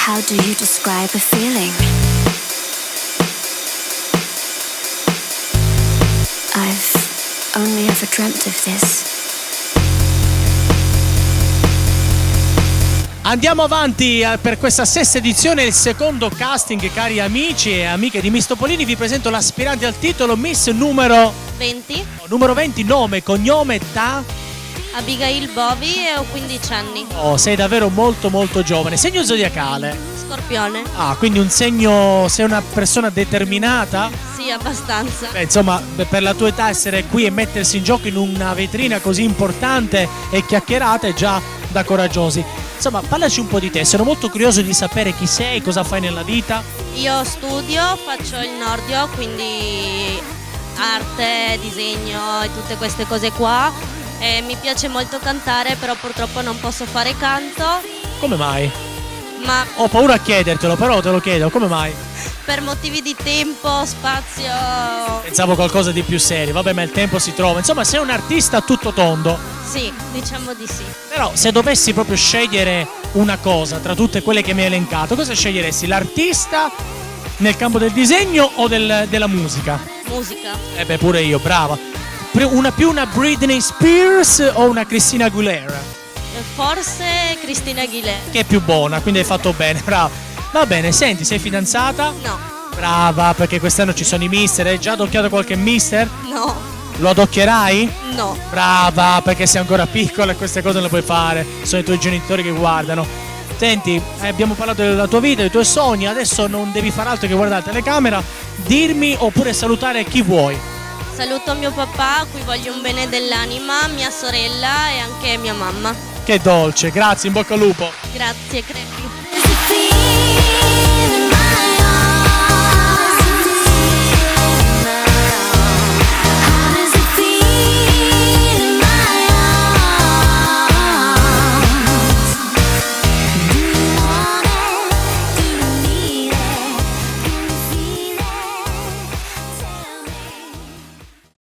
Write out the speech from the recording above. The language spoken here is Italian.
How do you describe a feeling? I've only ever dreamt of this. Andiamo avanti per questa sesta edizione, il secondo casting, cari amici e amiche di Miss Topolini. Vi presento l'aspirante al titolo Miss numero 20, numero 20, nome, cognome, età. Abigail Bovi e ho 15 anni. Oh, sei davvero molto molto giovane. Segno zodiacale? Scorpione? Ah, quindi un segno, sei una persona determinata? Sì, abbastanza. Insomma, per la tua età essere qui e mettersi in gioco in una vetrina così importante e chiacchierata è già da coraggiosi. Insomma, parlaci un po' di te, sono molto curioso di sapere chi sei, cosa fai nella vita. Io studio, faccio il Nordio, quindi arte, disegno e tutte queste cose qua. E mi piace molto cantare, però purtroppo non posso fare canto, Come mai? ma Ho paura a chiedertelo, però te lo chiedo, come mai? per motivi di tempo, spazio, Pensavo qualcosa di più serio, vabbè, ma il tempo si trova. Insomma, sei un artista a tutto tondo. sì, diciamo di sì. Però se dovessi proprio scegliere una cosa tra tutte quelle che mi hai elencato, cosa sceglieresti? L'artista nel campo del disegno o della musica? Musica. Beh, pure io, brava. Più una Britney Spears o una Christina Aguilera? Forse Cristina Aguilera. Che è più buona, quindi hai fatto bene, brava. Va bene, senti, sei fidanzata? No, Brava, perché quest'anno ci sono i mister, hai già adocchiato qualche mister? no, Lo adocchierai? no. Brava, perché sei ancora piccola e queste cose non le puoi fare, sono i tuoi genitori che guardano. Senti, abbiamo parlato della tua vita, dei tuoi sogni, adesso non devi fare altro che guardare la telecamera, dirmi oppure salutare chi vuoi. Saluto mio papà, a cui voglio un bene dell'anima, mia sorella e anche mia mamma. Che dolce, grazie, in bocca al lupo. Grazie, crepi. There's a feeling in my